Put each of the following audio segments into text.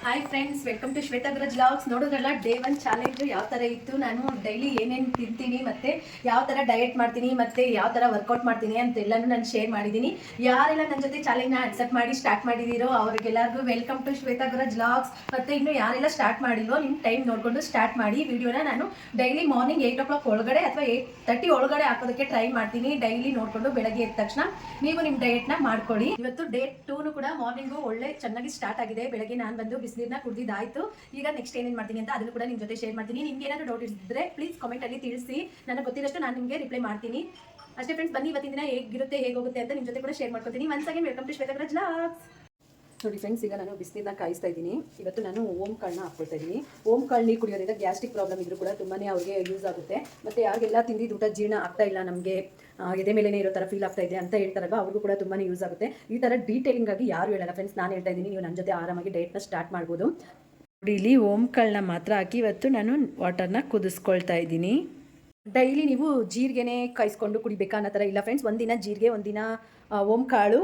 Hi friends, welcome to Shweta Guraj vlogs. ನೋಡೋದ್ರಲ್ಲ, day 1 challenge ಯಾವ ಥರ ಇತ್ತು, ನಾನು ಡೈಲಿ ಏನೇನು ತಿಂತೀನಿ ಮತ್ತು ಯಾವ ಥರ ಡಯಟ್ ಮಾಡ್ತೀನಿ ಮತ್ತು ಯಾವ ಥರ ವರ್ಕೌಟ್ ಮಾಡ್ತೀನಿ ಅಂತೆಲ್ಲನೂ ನಾನು ಶೇರ್ ಮಾಡಿದ್ದೀನಿ. ಯಾರೆಲ್ಲ ನನ್ನ ಜೊತೆ ಚಾಲೆಂಜ್ನ ಅಕ್ಸೆಪ್ಟ್ ಮಾಡಿ ಸ್ಟಾರ್ಟ್ ಮಾಡಿದ್ದೀರೋ ಅವರಿಗೆಲ್ಲರಿಗೂ welcome to Shweta Guraj vlogs. ಮತ್ತು ಇನ್ನು ಯಾರೆಲ್ಲ ಸ್ಟಾರ್ಟ್ ಮಾಡಿಲ್ವೋ ನಿಮ್ಮ ಟೈಮ್ ನೋಡಿಕೊಂಡು ಸ್ಟಾರ್ಟ್ ಮಾಡಿ. ವಿಡಿಯೋನ ನಾನು ಡೈಲಿ ಮಾರ್ನಿಂಗ್ 8 o'clock ಒಳಗಡೆ ಅಥವಾ 8:30 ಒಳಗಡೆ ಹಾಕೋದಕ್ಕೆ ಟ್ರೈ ಮಾಡ್ತೀನಿ. ಡೈಲಿ ನೋಡಿಕೊಂಡು ಬೆಳಗ್ಗೆ ಎದ್ದ ತಕ್ಷಣ ನೀವು ನಿಮ್ಮ ಡಯಟ್ನ ಮಾಡ್ಕೊಳ್ಳಿ. ಇವತ್ತು ಡೇ 2 ಕೂಡ ಮಾರ್ನಿಂಗು ಒಳ್ಳೆ ಚೆನ್ನಾಗಿ ಸ್ಟಾರ್ಟ್ ಆಗಿದೆ. ಬೆಳಗ್ಗೆ ನಾನು ಬಂದು ಬಿಸಿನೀರನ್ನ ಕುಡಿದಾಯ್ತು. ಈಗ ನೆಕ್ಸ್ಟ್ ಏನೇನು ಮಾಡ್ತೀನಿ ಅಂತ ಅದನ್ನು ಕೂಡ ನಿಮ್ಮ ಜೊತೆ ಶೇರ್ ಮಾಡ್ತೀನಿ. ನಿಮ್ಗೆ ಏನಾದರೂ ಡೌಟ್ ಇದ್ದರೆ ಪ್ಲೀಸ್ ಕಾಮೆಂಟಲ್ಲಿ ತಿಳಿಸಿ. ನನಗೆ ಗೊತ್ತಿರೋಷ್ಟು ನಾನು ನಿಮಗೆ ರಿಪ್ಲೈ ಮಾಡ್ತೀನಿ. ಅಷ್ಟೇ ಫ್ರೆಂಡ್ಸ್, ಬನ್ನಿ ಇವತ್ತಿನ ದಿನ ಹೇಗಿರುತ್ತೆ ಹೇಗೋಗುತ್ತೆ ಅಂತ ನಿಮ್ಮ ಜೊತೆ ಕೂಡ ಶೇರ್ ಮಾಡ್ಕೊತೀನಿ. Once again welcome to Shweta Guraj vlogs. ನೋಡಿ ಫ್ರೆಂಡ್ಸ್, ಈಗ ನಾನು ಬಿಸಿನೀರನ್ನ ಕಾಯಿಸ್ತಾ ಇದ್ದೀನಿ. ಇವತ್ತು ನಾನು ಓಮ್ ಕಾಳನ್ನ ಹಾಕ್ಕೊಳ್ತಾ ಇದ್ದೀನಿ. ಓಮ್ ಕಾಳು ನೀರು ಕುಡಿಯೋದ್ರಿಂದ ಗ್ಯಾಸ್ಟ್ರಿಕ್ ಪ್ರಾಬ್ಲಮ್ ಇದ್ರೂ ಕೂಡ ತುಂಬಾ ಅವ್ರಿಗೆ ಯೂಸ್ ಆಗುತ್ತೆ. ಮತ್ತು ಯಾರಿಗೆಲ್ಲ ತಿಂದಿದ್ದು ಊಟ ಜೀರ್ಣ ಆಗ್ತಾ ಇಲ್ಲ, ನಮಗೆ ಎದೆ ಮೇಲೇ ಇರೋ ಥರ ಫೀಲ್ ಆಗ್ತಾ ಇದೆ ಅಂತ ಹೇಳ್ತಾರಲ್ಲ, ಅವ್ರಿಗೂ ಕೂಡ ತುಂಬಾ ಯೂಸ್ ಆಗುತ್ತೆ. ಈ ಥರ ಡೀಟೇಲಿಂಗ್ ಆಗಿ ಯಾರು ಹೇಳಲ್ಲ ಫ್ರೆಂಡ್ಸ್, ನಾನು ಹೇಳ್ತಾ ಇದ್ದೀನಿ. ನೀವು ನನ್ನ ಜೊತೆ ಆರಾಮಾಗಿ ಡಯಟ್ನ ಸ್ಟಾರ್ಟ್ ಮಾಡ್ಬೋದು. ನೋಡಿ, ಇಲ್ಲಿ ಓಮ್ ಕಾಳನ್ನ ಮಾತ್ರ ಹಾಕಿ ಇವತ್ತು ನಾನು ವಾಟರ್ನ ಕುದಿಸ್ಕೊಳ್ತಾ ಇದ್ದೀನಿ. ಡೈಲಿ ನೀವು ಜೀರಿಗೆನೇ ಕಾಯಿಸ್ಕೊಂಡು ಕುಡಿಬೇಕಾ ಅನ್ನೋ ಥರ ಇಲ್ಲ ಫ್ರೆಂಡ್ಸ್. ಒಂದಿನ ಜೀರಿಗೆ, ಒಂದಿನ ಓಮ್ ಕಾಳು,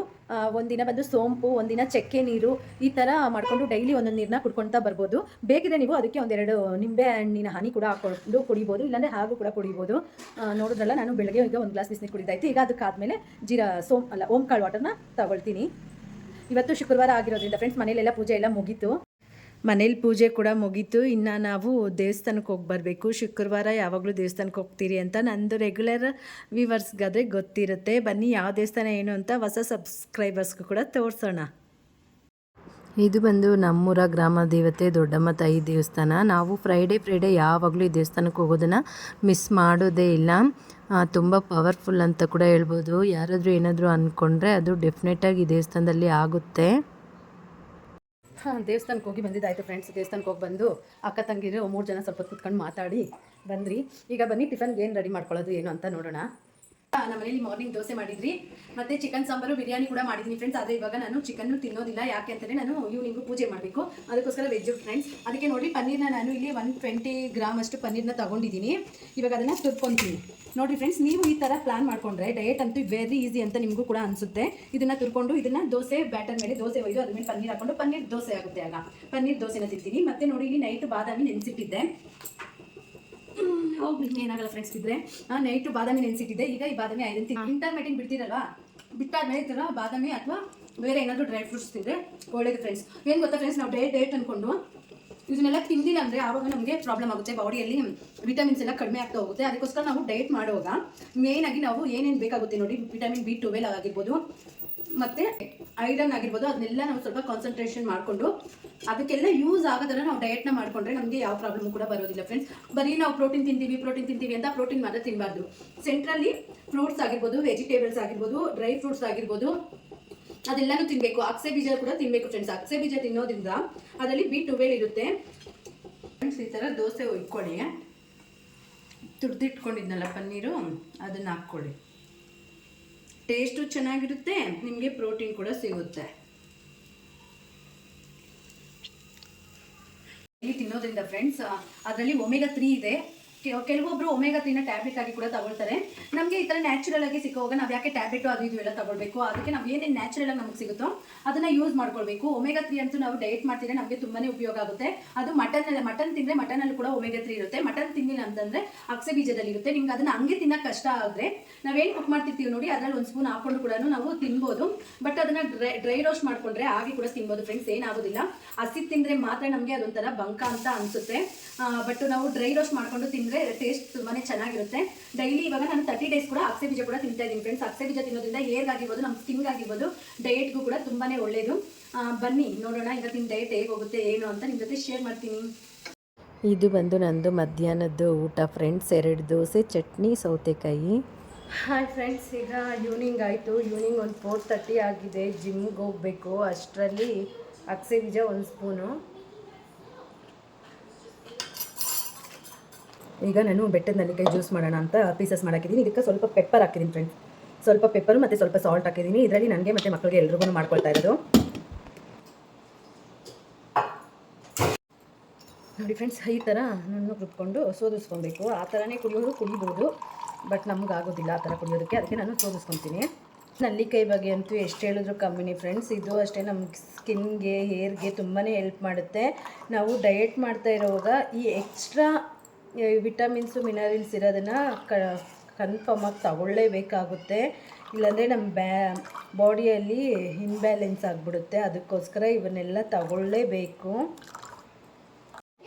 ಒಂದಿನ ಬಂದು ಸೋಂಪು, ಒಂದಿನ ಚಕ್ಕೆ ನೀರು, ಈ ಥರ ಮಾಡಿಕೊಂಡು ಡೈಲಿ ಒಂದೊಂದು ನೀರನ್ನ ಕುಡ್ಕೊಳ್ತಾ ಬರ್ಬೋದು. ಬೇಕಿದ್ರೆ ನೀವು ಅದಕ್ಕೆ ಒಂದೆರಡು ನಿಂಬೆ ಹಣ್ಣಿನ ಹನಿ ಕೂಡ ಹಾಕ್ಕೊಂಡು ಕುಡಿಬೋದು, ಇಲ್ಲಾಂದರೆ ಹಾಗೂ ಕೂಡ ಕುಡಿಬೋದು. ನೋಡಿದ್ರಲ್ಲ, ನಾನು ಬೆಳಗ್ಗೆ ಈಗ 1 ಗ್ಲಾಸ್ ಬಿಸಿನೀರು ಕುಡಿದಾಯ್ತು. ಈಗ ಅದಕ್ಕಾದಮೇಲೆ ಓಮ್ ಕಾಳು ವಾಟರ್ನ ತಗೊಳ್ತೀನಿ. ಇವತ್ತು ಶುಕ್ರವಾರ ಆಗಿರೋದ್ರಿಂದ ಫ್ರೆಂಡ್ಸ್, ಮನೇಲೆಲ್ಲ ಪೂಜೆ ಎಲ್ಲ ಮುಗೀತು. ಮನೇಲಿ ಪೂಜೆ ಕೂಡ ಮುಗೀತು. ಇನ್ನು ನಾವು ದೇವಸ್ಥಾನಕ್ಕೆ ಹೋಗಿ ಬರಬೇಕು. ಶುಕ್ರವಾರ ಯಾವಾಗಲೂ ದೇವಸ್ಥಾನಕ್ಕೆ ಹೋಗ್ತೀರಿ ಅಂತ ನಂದು ರೆಗ್ಯುಲರ್ ವ್ಯೂವರ್ಸ್ಗಾದರೆ ಗೊತ್ತಿರುತ್ತೆ. ಬನ್ನಿ, ಯಾವ ದೇವಸ್ಥಾನ ಏನು ಅಂತ ಹೊಸ ಸಬ್ಸ್ಕ್ರೈಬರ್ಸ್ಗೂ ಕೂಡ ತೋರಿಸೋಣ. ಇದು ಬಂದು ನಮ್ಮೂರ ಗ್ರಾಮ ದೇವತೆ ದೊಡ್ಡಮ್ಮ ತಾಯಿ ದೇವಸ್ಥಾನ. ನಾವು ಫ್ರೈಡೇ ಯಾವಾಗಲೂ ಈ ದೇವಸ್ಥಾನಕ್ಕೆ ಹೋಗೋದನ್ನು ಮಿಸ್ ಮಾಡೋದೇ ಇಲ್ಲ. ತುಂಬ ಪವರ್ಫುಲ್ ಅಂತ ಕೂಡ ಹೇಳ್ಬೋದು. ಯಾರಾದರೂ ಏನಾದರೂ ಅಂದ್ಕೊಂಡ್ರೆ ಅದು ಡೆಫಿನೆಟಾಗಿ ಈ ದೇವಸ್ಥಾನದಲ್ಲಿ ಆಗುತ್ತೆ. ದೇವಸ್ಥಾನಕ್ಕೆ ಹೋಗಿ ಬಂದಿದ್ದಾಯಿತು ಫ್ರೆಂಡ್ಸ್. ದೇವಸ್ಥಾನಕ್ಕೆ ಹೋಗಿ ಬಂದು ಅಕ್ಕ ತಂಗಿರು 3 ಜನ ಸ್ವಲ್ಪ ಕುತ್ಕೊಂಡು ಮಾತಾಡಿ ಬಂದ್ರಿ. ಈಗ ಬನ್ನಿ ಟಿಫನ್ಗೆ ಏನು ರೆಡಿ ಮಾಡ್ಕೊಳ್ಳೋದು ಏನು ಅಂತ ನೋಡೋಣ. ನಮ್ಮ ಮನೇಲಿ ಮಾರ್ನಿಂಗ್ ದೋಸೆ ಮಾಡಿದ್ರಿ, ಮತ್ತು ಚಿಕನ್ ಸಾಂಬಾರು ಬಿರಿಯಾನಿ ಕೂಡ ಮಾಡಿದ್ದೀನಿ ಫ್ರೆಂಡ್ಸ್. ಆದರೆ ಇವಾಗ ನಾನು ಚಿಕನ್ನು ತಿನ್ನೋದಿಲ್ಲ. ಯಾಕೆ ಅಂತಂದರೆ ನಾನು ಈವ್ನಿಂಗು ಪೂಜೆ ಮಾಡಬೇಕು, ಅದಕ್ಕೋಸ್ಕರ ವೆಜ್ಜು ಫ್ರೆಂಡ್ಸ್. ಅದಕ್ಕೆ ನೋಡಿ, ಪನ್ನೀರ್ನ ನಾನು ಇಲ್ಲಿ 120 ಗ್ರಾಮ್ ಅಷ್ಟು ಪನ್ನೀರ್ನ ತೊಗೊಂಡಿದ್ದೀನಿ. ಇವಾಗ ಅದನ್ನು ತುರ್ಕೊತೀನಿ. ನೋಡಿ ಫ್ರೆಂಡ್ಸ್, ನೀವು ಈ ಥರ ಪ್ಲಾನ್ ಮಾಡಿಕೊಂಡ್ರೆ ಡಯಟ್ ಅಂತೂ ವೆರಿ ಈಸಿ ಅಂತ ನಿಮಗೂ ಕೂಡ ಅನಿಸುತ್ತೆ. ಇದನ್ನು ತುರ್ಕೊಂಡು ಇದನ್ನು ದೋಸೆ ಬ್ಯಾಟರ್ ಮೇಲೆ ದೋಸೆ ಒಯ್ದು ಅದ್ರ ಮೇಲೆ ಪನ್ನೀರ್ ಹಾಕೊಂಡು ಪನ್ನೀರ್ ದೋಸೆ ಆಗುತ್ತೆ. ಆಗ ಪನ್ನೀರ್ ದೋಸೆನ ತಿಂತೀನಿ. ಮತ್ತು ನೋಡಿ, ಇಲ್ಲಿ ನೈಟ್ ಬಾದಾಮಿ ನೆನೆಸಿಟ್ಟಿದ್ದೆ. ಹೋಗಿ ಏನಾಗಲ್ಲ ಫ್ರೆಂಡ್ಸ್, ಇದ್ರೆ ನೈಟು ಬಾದಾಮಿ ನೆನೆಸಿಟ್ಟಿದ್ದೆ. ಈಗ ಈ ಬಾದಾಮಿ ಇಂಟರ್ಮೀಡಿಯೇಟ್ ಬಿಡ್ತೀರಲ್ವಾ, ಬಿಟ್ಟಾದ್ಮೇಲೆ ಈ ಥರ ಬಾದಾಮಿ ಅಥವಾ ಬೇರೆ ಏನಾದರೂ ಡ್ರೈ ಫ್ರೂಟ್ಸ್ ತಿಂದರೆ ಒಳ್ಳೇದು ಫ್ರೆಂಡ್ಸ್. ಏನು ಗೊತ್ತಾ ಫ್ರೆಂಡ್ಸ್, ನಾವು ಡಯಟ್ ಅಂದ್ಕೊಂಡು ಇದನ್ನೆಲ್ಲ ತಿಂದಿಲ್ಲ ಅಂದರೆ ಆವಾಗ ನಮಗೆ ಪ್ರಾಬ್ಲಮ್ ಆಗುತ್ತೆ. ಬಾಡಿಯಲ್ಲಿ ವಿಟಮಿನ್ಸ್ ಎಲ್ಲ ಕಡಿಮೆ ಆಗ್ತಾ ಹೋಗುತ್ತೆ. ಅದಕ್ಕೋಸ್ಕರ ನಾವು ಡಯಟ್ ಮಾಡುವಾಗ ಮೇಯ್ನಾಗಿ ನಾವು ಏನೇನು ಬೇಕಾಗುತ್ತೆ ನೋಡಿ, ವಿಟಮಿನ್ B12 ಆಗಿರ್ಬೋದು, ಮತ್ತು ಐರನ್ ಆಗಿರ್ಬೋದು, ಅದನ್ನೆಲ್ಲ ನಾವು ಸ್ವಲ್ಪ ಕಾನ್ಸಂಟ್ರೇಷನ್ ಮಾಡಿಕೊಂಡು ಅದಕ್ಕೆಲ್ಲ ಯೂಸ್ ಆಗೋದನ್ನ ನಾವು ಡಯಟ್ನ ಮಾಡಿಕೊಂಡ್ರೆ ನಮಗೆ ಯಾವ ಪ್ರಾಬ್ಲಮ್ ಕೂಡ ಬರೋದಿಲ್ಲ ಫ್ರೆಂಡ್ಸ್. ಬರೀ ನಾವು ಪ್ರೋಟೀನ್ ತಿಂತೀವಿ ಅಂತ ಪ್ರೋಟೀನ್ ಮಾತ್ರ ತಿನ್ನಬಾರ್ದು. ಸೆಂಟ್ರಲ್ಲಿ ಫ್ರೂಟ್ಸ್ ಆಗಿರ್ಬೋದು, ವೆಜಿಟೇಬಲ್ಸ್ ಆಗಿರ್ಬೋದು, ಡ್ರೈ ಫ್ರೂಟ್ಸ್ ಆಗಿರ್ಬೋದು, ಅದೆಲ್ಲನೂ ತಿನ್ನಬೇಕು. ಅಕ್ಸೆ ಬೀಜ ಕೂಡ ತಿನ್ನಬೇಕು ಫ್ರೆಂಡ್ಸ್. ಅಕ್ಸೆ ಬೀಜ ತಿನ್ನೋದ್ರಿಂದ ಅದರಲ್ಲಿ B12 ಇರುತ್ತೆ ಫ್ರೆಂಡ್ಸ್. ಈ ಥರ ದೋಸೆ ಇಟ್ಕೊಳ್ಳಿ, ತುರ್ದಿಟ್ಕೊಂಡಿದ್ನಲ್ಲ ಪನ್ನೀರು, ಅದನ್ನು ಹಾಕ್ಕೊಳ್ಳಿ. ಟೇಸ್ಟು ಚೆನ್ನಾಗಿರುತ್ತೆ, ನಿಮಗೆ ಪ್ರೋಟೀನ್ ಕೂಡ ಸಿಗುತ್ತೆ. ಇಲ್ಲಿ ತಿನ್ನೋದ್ರಿಂದ ಫ್ರೆಂಡ್ಸ್ ಅದರಲ್ಲಿ ಒಮೆಗಾ 3 ಇದೆ. ಕೆಲವೊಬ್ರು ಒಮೆಗಾ 3ನ ಟ್ಯಾಬ್ಲೆಟ್ ಆಗಿ ಕೂಡ ತಗೊಳ್ತಾರೆ. ನಮಗೆ ಈ ಥರ ನ್ಯಾಚುರಲ್ ಆಗಿ ಸಿಕ್ಕುವಾಗ ನಾವು ಯಾಕೆ ಟ್ಯಾಬ್ಲೆಟು ಅದು ಇದು ಎಲ್ಲ ತಗೊಳ್ಬೇಕು? ಅದಕ್ಕೆ ನಾವು ಏನೇನು ನ್ಯಾಚುರಲ್ ಆಗಿ ನಮಗೆ ಸಿಗುತ್ತೋ ಅದನ್ನು ಯೂಸ್ ಮಾಡ್ಕೊಳ್ಬೇಕು. ಒಮೆಗಾ 3 ಅಂತೂ ನಾವು ಡಯಟ್ ಮಾಡ್ತಿದ್ರೆ ನಮಗೆ ತುಂಬಾ ಉಪಯೋಗ ಆಗುತ್ತೆ. ಅದು ಮಟನ್ ತಿಂದರೆ ಮಟನಲ್ಲಿ ಕೂಡ ಒಮೆಗಾ 3 ಇರುತ್ತೆ. ಮಟನ್ ತಿಂದಿಲ್ಲ ಅಂತಂದರೆ ಅಕ್ಸೆ ಬೀಜದಲ್ಲಿ ಇರುತ್ತೆ. ನಿಮ್ಗೆ ಅದನ್ನು ಹಂಗೆ ತಿನ್ನೋಕೆ ಕಷ್ಟ ಆದರೆ ನಾವೇನು ಕುಕ್ ಮಾಡ್ತಿರ್ತೀವಿ ನೋಡಿ, ಅದರಲ್ಲಿ 1 ಸ್ಪೂನ್ ಹಾಕೊಂಡು ಕೂಡ ನಾವು ತಿನ್ಬೋದು. ಬಟ್ ಅದನ್ನು ಡ್ರೈ ರೋಸ್ಟ್ ಮಾಡಿಕೊಂಡ್ರೆ ಹಾಗೆ ಕೂಡ ತಿನ್ಬೋದು ಫ್ರೆಂಡ್ಸ್, ಏನಾಗೋದಿಲ್ಲ. ಹಸಿ ತಿಂದರೆ ಮಾತ್ರ ನಮಗೆ ಅದೊಂಥರ ಬಂಕ ಅಂತ ಅನಿಸುತ್ತೆ. ಬಟ್ ನಾವು ಡ್ರೈ ರೋಸ್ಟ್ ಮಾಡಿಕೊಂಡು ತಿಂದರೆ ಟೇಸ್ಟ್ ತುಂಬಾ ಚೆನ್ನಾಗಿರುತ್ತೆ. ಡೈಲಿ ಇವಾಗ ನಾನು 30 ಡೇಸ್ ಕೂಡ ಅಕ್ಸೆ ಬೀಜ ಕೂಡ ತಿಂತಾ ಇದ್ದೀನಿ ಫ್ರೆಂಡ್ಸ್. ಅಕ್ಸೆ ಬೀಜ ತಿನ್ನೋದ್ರಿಂದ ಹೇರ್ಗಾಗಿರ್ಬೋದು, ನಮ್ಮ ಸ್ಕಿನ್ಗಾಗಿರ್ಬೋದು, ಡಯಟ್ಗೂ ಕೂಡ ತುಂಬಾ ಒಳ್ಳೆಯದು. ಬನ್ನಿ ನೋಡೋಣ ಇವತ್ತಿನ ಡಯಟ್ ಹೇಗೆ ಹೋಗುತ್ತೆ ಏನು ಅಂತ ನಿಮ್ಮ ಜೊತೆ ಶೇರ್ ಮಾಡ್ತೀನಿ. ಇದು ಬಂದು ನಂದು ಮಧ್ಯಾಹ್ನದ್ದು ಊಟ ಫ್ರೆಂಡ್ಸ್. 2 ದೋಸೆ, ಚಟ್ನಿ, ಸೌತೆಕಾಯಿ. ಹಾಯ್ ಫ್ರೆಂಡ್ಸ್, ಈಗ ಈವ್ನಿಂಗ್ ಆಯಿತು. ಈವ್ನಿಂಗ್ ಒಂದು 4:30 ಆಗಿದೆ. ಜಿಮ್ಗೆ ಹೋಗಬೇಕು. ಅಷ್ಟರಲ್ಲಿ ಅಕ್ಸೆ ಬೀಜ 1 ಸ್ಪೂನು. ಈಗ ನಾನು ಬೆಟ್ಟದ ನೆಲ್ಲಿಕಾಯಿ ಜ್ಯೂಸ್ ಮಾಡೋಣ ಅಂತ ಪೀಸಸ್ ಮಾಡಾಕಿದ್ದೀನಿ. ಇದಕ್ಕೆ ಸ್ವಲ್ಪ ಪೆಪ್ಪರ್ ಹಾಕಿದ್ದೀನಿ ಫ್ರೆಂಡ್ಸ್. ಸ್ವಲ್ಪ ಪೆಪ್ಪರು ಮತ್ತು ಸ್ವಲ್ಪ ಸಾಲ್ಟ್ ಹಾಕಿದ್ದೀನಿ. ಇದರಲ್ಲಿ ನನಗೆ ಮತ್ತು ಮಕ್ಕಳಿಗೆ ಎಲ್ರಿಗೂ ಮಾಡ್ಕೊಳ್ತಾ ಇರೋದು. ನೋಡಿ ಫ್ರೆಂಡ್ಸ್, ಈ ಥರ ನುಣ್ಣಗೆ ರುಬ್ಕೊಂಡು ಸೋದಿಸ್ಕೊಬೇಕು. ಆ ಥರನೇ ಕುಡಿಬೋದು, ಬಟ್ ನಮ್ಗೆ ಆಗೋದಿಲ್ಲ ಆ ಥರ ಕುಡಿಯೋದಕ್ಕೆ. ಅದಕ್ಕೆ ನಾನು ಸೋದಿಸ್ಕೊತೀನಿ. ನಲ್ಲಿಕಾಯಿ ಬಗ್ಗೆ ಅಂತೂ ಎಷ್ಟು ಹೇಳಿದ್ರು ಕಮ್ಮಿನಿ ಫ್ರೆಂಡ್ಸ್. ಇದು ಅಷ್ಟೇ ನಮ್ಮ ಸ್ಕಿನ್ಗೆ ಹೇರ್ಗೆ ತುಂಬಾ ಹೆಲ್ಪ್ ಮಾಡುತ್ತೆ. ನಾವು ಡಯೆಟ್ ಮಾಡ್ತಾ ಇರೋವಾಗ ಈ ಎಕ್ಸ್ಟ್ರಾ ವಿಟಮಿನ್ಸು ಮಿನರಲ್ಸ್ ಇರೋದನ್ನು ಕನ್ಫರ್ಮಾಗಿ ತಗೊಳ್ಳೇಬೇಕಾಗುತ್ತೆ. ಇಲ್ಲಾಂದರೆ ನಮ್ಮ ಬಾಡಿಯಲ್ಲಿ ಇನ್ಬ್ಯಾಲೆನ್ಸ್ ಆಗಿಬಿಡುತ್ತೆ. ಅದಕ್ಕೋಸ್ಕರ ಇವನ್ನೆಲ್ಲ ತಗೊಳ್ಳೇಬೇಕು.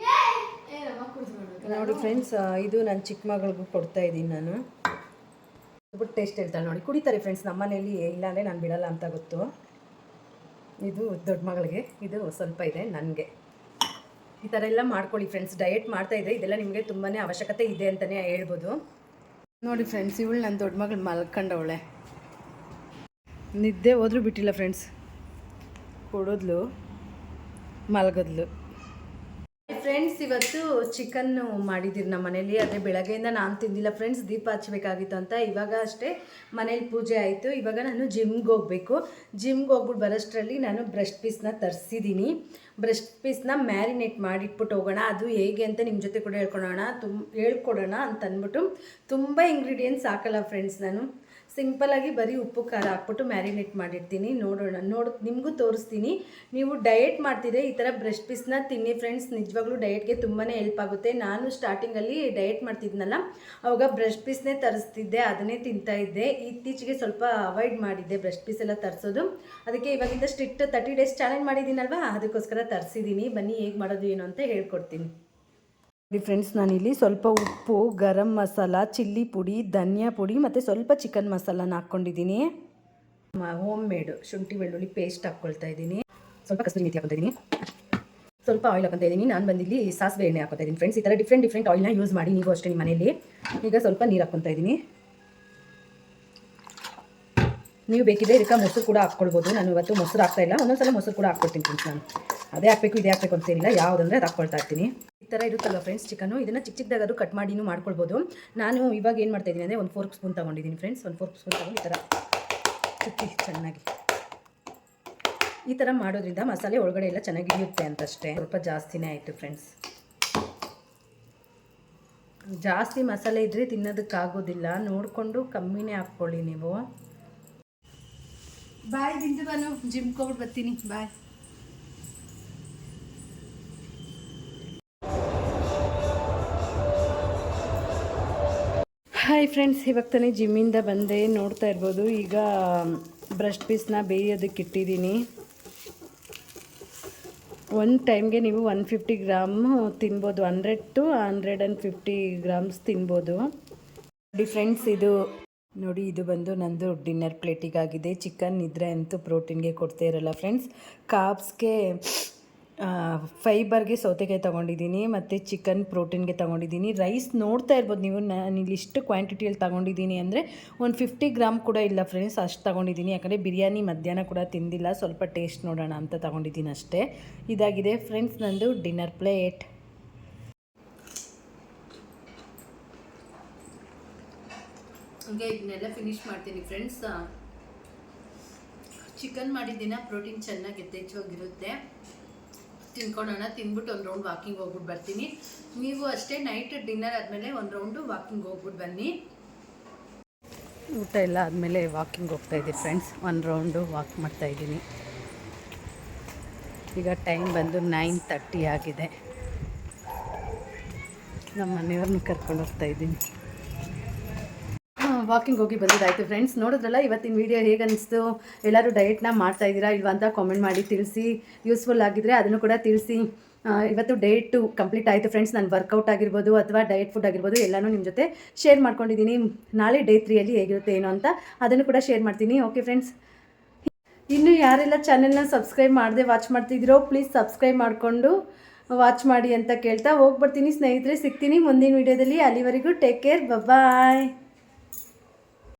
ನೋಡಿ ಫ್ರೆಂಡ್ಸ್, ಇದು ನನ್ನ ಚಿಕ್ಕ ಮಗಳಿಗೂ ಕೊಡ್ತಾಯಿದ್ದೀನಿ ನಾನು. ಬಿಟ್ಟು ಟೇಸ್ಟ್ ಹೇಳ್ತಾಳೆ ನೋಡಿ. ಕುಡಿತಾರೆ ಫ್ರೆಂಡ್ಸ್ ನಮ್ಮ ಮನೇಲಿ, ಇಲ್ಲಾಂದರೆ ನಾನು ಬಿಡಲ್ಲ ಅಂತ ಗೊತ್ತು. ಇದು ದೊಡ್ಡ ಮಗಳಿಗೆ, ಇದು ಸ್ವಲ್ಪ ಇದೆ ನನಗೆ. ಈ ಥರ ಎಲ್ಲ ಮಾಡ್ಕೊಳ್ಳಿ ಫ್ರೆಂಡ್ಸ್. ಡಯೆಟ್ ಮಾಡ್ತಾಯಿದ್ರೆ ಇದೆಲ್ಲ ನಿಮಗೆ ತುಂಬಾ ಅವಶ್ಯಕತೆ ಇದೆ ಅಂತಲೇ ಹೇಳ್ಬೋದು. ನೋಡಿ ಫ್ರೆಂಡ್ಸ್, ಇವಳು ನನ್ನ ದೊಡ್ಡ ಮಗಳು ಮಲ್ಕೊಂಡವಳೆ. ನಿದ್ದೆ ಹೋದ್ರೂ ಬಿಟ್ಟಿಲ್ಲ ಫ್ರೆಂಡ್ಸ್. ಕೊಡೋದ್ಲು, ಮಲಗೋದ್ಲು. ಫ್ರೆಂಡ್ಸ್, ಇವತ್ತು ಚಿಕನ್ನು ಮಾಡಿದ್ದೀರಿ ನಮ್ಮ ಮನೇಲಿ. ಆದರೆ ಬೆಳಗ್ಗೆಯಿಂದ ನಾನು ತಿಂದಿಲ್ಲ ಫ್ರೆಂಡ್ಸ್. ದೀಪ ಹಚ್ಚಬೇಕಾಗಿತ್ತು ಅಂತ. ಇವಾಗ ಅಷ್ಟೇ ಮನೇಲಿ ಪೂಜೆ ಆಯಿತು. ಇವಾಗ ನಾನು ಜಿಮ್ಗೆ ಹೋಗಬೇಕು. ಜಿಮ್ಗೆ ಹೋಗ್ಬಿಟ್ಟು ಬರೋಷ್ಟರಲ್ಲಿ ನಾನು ಬ್ರೆಸ್ಟ್ ಪೀಸ್ನ ತರಿಸಿದ್ದೀನಿ. ಬ್ರೆಸ್ಟ್ ಪೀಸ್ನ ಮ್ಯಾರಿನೇಟ್ ಮಾಡಿಟ್ಬಿಟ್ಟು ಹೋಗೋಣ. ಅದು ಹೇಗೆ ಅಂತ ನಿಮ್ಮ ಜೊತೆ ಕೂಡ ಹೇಳ್ಕೊಡೋಣ ಅಂತ ಅಂದ್ಬಿಟ್ಟು ತುಂಬ ಇಂಗ್ರೀಡಿಯೆಂಟ್ಸ್ ಹಾಕಲ್ಲ ಫ್ರೆಂಡ್ಸ್. ನಾನು ಸಿಂಪಲಾಗಿ ಬರೀ ಉಪ್ಪು ಖಾರ ಹಾಕ್ಬಿಟ್ಟು ಮ್ಯಾರಿನೇಟ್ ಮಾಡಿರ್ತೀನಿ. ನಿಮಗೂ ತೋರಿಸ್ತೀನಿ. ನೀವು ಡಯೆಟ್ ಮಾಡ್ತಿದ್ರೆ ಈ ಥರ ಬ್ರೆಸ್ಟ್ ಪೀಸ್ನ ತಿನ್ನಿ ಫ್ರೆಂಡ್ಸ್. ನಿಜವಾಗ್ಲೂ ಡಯೆಟ್ಗೆ ತುಂಬಾ ಹೆಲ್ಪ್ ಆಗುತ್ತೆ. ನಾನು ಸ್ಟಾರ್ಟಿಂಗಲ್ಲಿ ಡಯೆಟ್ ಮಾಡ್ತಿದ್ನಲ್ಲ, ಅವಾಗ ಬ್ರೆಸ್ಟ್ ಪೀಸ್ನೇ ತರಿಸ್ತಿದ್ದೆ, ಅದನ್ನೇ ತಿಂತಾಯಿದ್ದೆ. ಇತ್ತೀಚೆಗೆ ಸ್ವಲ್ಪ ಅವಾಯ್ಡ್ ಮಾಡಿದ್ದೆ ಬ್ರೆಸ್ಟ್ ಪೀಸ್ ಎಲ್ಲ ತರಿಸೋದು. ಅದಕ್ಕೆ ಇವಾಗಿಂದ ಸ್ಟ್ರಿಕ್ಟ್ 30 ಡೇಸ್ ಚಾಲೆಂಜ್ ಮಾಡಿದ್ದೀನಲ್ವ, ಅದಕ್ಕೋಸ್ಕರ ತರಿಸಿದ್ದೀನಿ. ಬನ್ನಿ ಹೇಗೆ ಮಾಡೋದು ಏನು ಅಂತ ಹೇಳ್ಕೊಡ್ತೀನಿ. ನೋಡಿ ಫ್ರೆಂಡ್ಸ್, ನಾನಿಲ್ಲಿ ಸ್ವಲ್ಪ ಉಪ್ಪು, ಗರಂ ಮಸಾಲ, ಚಿಲ್ಲಿ ಪುಡಿ, ಧನಿಯಾ ಪುಡಿ ಮತ್ತು ಸ್ವಲ್ಪ ಚಿಕನ್ ಮಸಾಲಾನ ಹಾಕ್ಕೊಂಡಿದ್ದೀನಿ. ಹೋಮ್ ಮೇಡು ಶುಂಠಿ ಬೆಳ್ಳುಳ್ಳಿ ಪೇಸ್ಟ್ ಹಾಕ್ಕೊಳ್ತಾ ಇದ್ದೀನಿ. ಸ್ವಲ್ಪ ಕಸ್ತೂರಿ ಮೇಥಿ ಹಾಕ್ಕೊತಾ ಇದ್ದೀನಿ. ಸ್ವಲ್ಪ ಆಯಿಲ್ ಹಾಕ್ಕೊತಾ ಇದ್ದೀನಿ. ನಾನು ಬಂದಿಲ್ಲಿ ಸಾಸಿವೆ ಎಣ್ಣೆ ಹಾಕ್ಕೊತಾ ಇದ್ದೀನಿ ಫ್ರೆಂಡ್ಸ್. ಈ ಥರ ಡಿಫ್ರೆಂಟ್ ಆಯಿಲ್ನ ಯೂಸ್ ಮಾಡಿ ನೀವು ಅಷ್ಟೇ ನಿಮ್ಮ ಮನೆಯಲ್ಲಿ. ಈಗ ಸ್ವಲ್ಪ ನೀರು ಹಾಕ್ಕೊತಾ ಇದ್ದೀನಿ. ನೀವು ಬೇಕಿದ್ರೆ ಇದಕ್ಕೆ ಮೊಸರು ಕೂಡ ಹಾಕ್ಕೊಳ್ಬೋದು. ನಾನು ಇವತ್ತು ಮೊಸರು ಹಾಕ್ತಾಯಿಲ್ಲ, ಒಂದೊಂದ್ಸಲ ಮೊಸರು ಕೂಡ ಹಾಕ್ಕೊಡ್ತೀನಿ ಫ್ರೆಂಡ್ಸ್. ನಾನು ಅದೇ ಹಾಕಬೇಕು ಇದೇ ಹಾಕಬೇಕು ಅಂತೇನಿಲ್ಲ, ಯಾವುದಂದರೆ ಅದು ಹಾಕ್ಕೊಳ್ತಾ ಇರ್ತೀನಿ. ಈ ಥರ ಇರುತ್ತಲ್ಲ ಫ್ರೆಂಡ್ಸ್ ಚಿಕನ್ನು. ಇದನ್ನು ಚಿಕ್ಕದಾಗಾದ್ರೂ ಕಟ್ ಮಾಡಿನೂ ಮಾಡ್ಕೊಳ್ಬೋದು. ನಾನು ಇವಾಗ ಏನು ಮಾಡ್ತಾಯಿದ್ದೀನಿ ಅಂದರೆ ಒಂದು 4 ಸ್ಪೂನ್ ತೊಗೊಂಡಿದ್ದೀನಿ ಫ್ರೆಂಡ್ಸ್. ಒಂದು 4 ಸ್ಪೂನ್ ತೊಗೊಂಡು ಈ ಥರ ಚುಕ್ಕಿ ಚೆನ್ನಾಗಿ ಈ ಥರ ಮಾಡೋದ್ರಿಂದ ಮಸಾಲೆ ಒಳಗಡೆ ಎಲ್ಲ ಚೆನ್ನಾಗಿ ಹಿಡಿಯುತ್ತೆ ಅಂತಷ್ಟೇ. ಸ್ವಲ್ಪ ಜಾಸ್ತಿನೇ ಆಯಿತು ಫ್ರೆಂಡ್ಸ್. ಜಾಸ್ತಿ ಮಸಾಲೆ ಇದ್ದರೆ ತಿನ್ನೋದಕ್ಕಾಗೋದಿಲ್ಲ. ನೋಡಿಕೊಂಡು ಕಮ್ಮಿನೇ ಹಾಕ್ಕೊಳ್ಳಿ ನೀವು. ಬಾಯ್ ಬಿಂದು, ನಾನು ಜಿಮ್ಗೆ ಹೋಗ್ಬಿಟ್ಟು ಬರ್ತೀನಿ. ಬಾಯ್. ಹಾಯ್ ಫ್ರೆಂಡ್ಸ್, ಇವಾಗ ತಾನೇ ಜಿಮ್ಮಿಂದ ಬಂದೆ. ನೋಡ್ತಾ ಇರ್ಬೋದು, ಈಗ ಬ್ರೆಸ್ಟ್ ಪೀಸ್ನ ಬೇಯೋದಕ್ಕೆ ಇಟ್ಟಿದ್ದೀನಿ. ಒಂದು ಟೈಮ್ಗೆ ನೀವು 150 ಗ್ರಾಮ್ ತಿನ್ಬೋದು. 100 to 150 ಗ್ರಾಮ್ಸ್ ತಿನ್ಬೋದು. ನೋಡಿ ಫ್ರೆಂಡ್ಸ್, ನೋಡಿ ಇದು ಬಂದು ನಂದು ಡಿನ್ನರ್ ಪ್ಲೇಟಿಗಾಗಿದೆ. ಚಿಕನ್ ಇದ್ದರೆ ಅಂತೂ ಪ್ರೋಟೀನ್ಗೆ ಕೊಡ್ತಾ ಇರಲ್ಲ ಫ್ರೆಂಡ್ಸ್. ಕಾರ್ಬ್ಸ್ಗೆ ಫೈಬರ್ಗೆ ಸೌತೆಕಾಯಿ ತೊಗೊಂಡಿದ್ದೀನಿ ಮತ್ತು ಚಿಕನ್ ಪ್ರೋಟೀನ್ಗೆ ತೊಗೊಂಡಿದ್ದೀನಿ. ರೈಸ್ ನೋಡ್ತಾ ಇರ್ಬೋದು ನೀವು, ನಾನು ಇಲ್ಲಿ ಇಷ್ಟು ಕ್ವಾಂಟಿಟಿಯಲ್ಲಿ ತೊಗೊಂಡಿದ್ದೀನಿ ಅಂದರೆ ಒಂದು 50 ಗ್ರಾಮ್ ಕೂಡ ಇಲ್ಲ ಫ್ರೆಂಡ್ಸ್, ಅಷ್ಟು ತೊಗೊಂಡಿದ್ದೀನಿ. ಯಾಕಂದರೆ ಬಿರಿಯಾನಿ ಮಧ್ಯಾಹ್ನ ಕೂಡ ತಿಂದಿಲ್ಲ, ಸ್ವಲ್ಪ ಟೇಸ್ಟ್ ನೋಡೋಣ ಅಂತ ತೊಗೊಂಡಿದ್ದೀನಿ ಅಷ್ಟೇ. ಇದಾಗಿದೆ ಫ್ರೆಂಡ್ಸ್ ನಂದು ಡಿನ್ನರ್ ಪ್ಲೇಟ್. ಹಂಗೆ ಇದನ್ನೆಲ್ಲ ಫಿನಿಶ್ ಮಾಡ್ತೀನಿ ಫ್ರೆಂಡ್ಸ್. ಚಿಕನ್ ಮಾಡಿದ್ದಿನ ಪ್ರೋಟೀನ್ ಚೆನ್ನಾಗಿ ಯಥೇಚ್ಛವಾಗಿರುತ್ತೆ. ತಿನ್ಕೊಳ್ಳೋಣ. ತಿಂದ್ಬಿಟ್ಟು ಒಂದು ರೌಂಡ್ ವಾಕಿಂಗ್ ಹೋಗ್ಬಿಟ್ಟು ಬರ್ತೀನಿ. ನೀವು ಅಷ್ಟೇ ನೈಟ್ ಡಿನ್ನರ್ ಆದಮೇಲೆ ಒಂದು ರೌಂಡು ವಾಕಿಂಗ್ ಹೋಗ್ಬಿಟ್ಟು ಬನ್ನಿ. ಊಟ ಎಲ್ಲ ಆದಮೇಲೆ ವಾಕಿಂಗ್ ಹೋಗ್ತಾಯಿದ್ದೀನಿ ಫ್ರೆಂಡ್ಸ್. ಒಂದು ರೌಂಡು ವಾಕ್ ಮಾಡ್ತಾಯಿದ್ದೀನಿ. ಈಗ ಟೈಮ್ ಬಂದು 9:30 ಆಗಿದೆ. ನಮ್ಮ ಮನೆಯವ್ರನ್ನ ಕರ್ಕೊಂಡು ಹೋಗ್ತಾಯಿದ್ದೀನಿ. ವಾಕಿಂಗ್ ಹೋಗಿ ಬಂದಿದ್ದಾಯಿತು ಫ್ರೆಂಡ್ಸ್. ನೋಡಿದ್ರಲ್ಲ ಇವತ್ತಿನ ವೀಡಿಯೋ ಹೇಗೆ ಅನಿಸ್ತು? ಎಲ್ಲರೂ ಡಯೆಟ್ನ ಮಾಡ್ತಾಯಿದ್ದೀರಾ ಇಲ್ವಾ ಅಂತ ಕಾಮೆಂಟ್ ಮಾಡಿ ತಿಳಿಸಿ. ಯೂಸ್ಫುಲ್ ಆಗಿದ್ದರೆ ಅದನ್ನು ಕೂಡ ತಿಳಿಸಿ. ಇವತ್ತು ಡಯೆಟ್ ಕಂಪ್ಲೀಟ್ ಆಯಿತು ಫ್ರೆಂಡ್ಸ್. ನಾನು ವರ್ಕೌಟ್ ಆಗಿರ್ಬೋದು ಅಥವಾ ಡಯೆಟ್ ಫುಡ್ ಆಗಿರ್ಬೋದು ಎಲ್ಲನೂ ನಿಮ್ಮ ಜೊತೆ ಶೇರ್ ಮಾಡ್ಕೊಂಡಿದ್ದೀನಿ. ನಾಳೆ ಡೇ 3ಯಲ್ಲಿ ಹೇಗಿರುತ್ತೆ ಏನೋ ಅಂತ ಅದನ್ನು ಕೂಡ ಶೇರ್ ಮಾಡ್ತೀನಿ. ಓಕೆ ಫ್ರೆಂಡ್ಸ್, ಇನ್ನು ಯಾರೆಲ್ಲ ಚಾನೆಲ್ನ ಸಬ್ಸ್ಕ್ರೈಬ್ ಮಾಡದೆ ವಾಚ್ ಮಾಡ್ತಿದ್ದೀರೋ ಪ್ಲೀಸ್ ಸಬ್ಸ್ಕ್ರೈಬ್ ಮಾಡಿಕೊಂಡು ವಾಚ್ ಮಾಡಿ ಅಂತ ಕೇಳ್ತಾ ಹೋಗ್ಬರ್ತೀನಿ ಸ್ನೇಹಿತರೆ. ಸಿಗ್ತೀನಿ ಮುಂದಿನ ವೀಡಿಯೋದಲ್ಲಿ. ಅಲ್ಲಿವರೆಗೂ ಟೇಕ್ ಕೇರ್, ಬಾಯ್.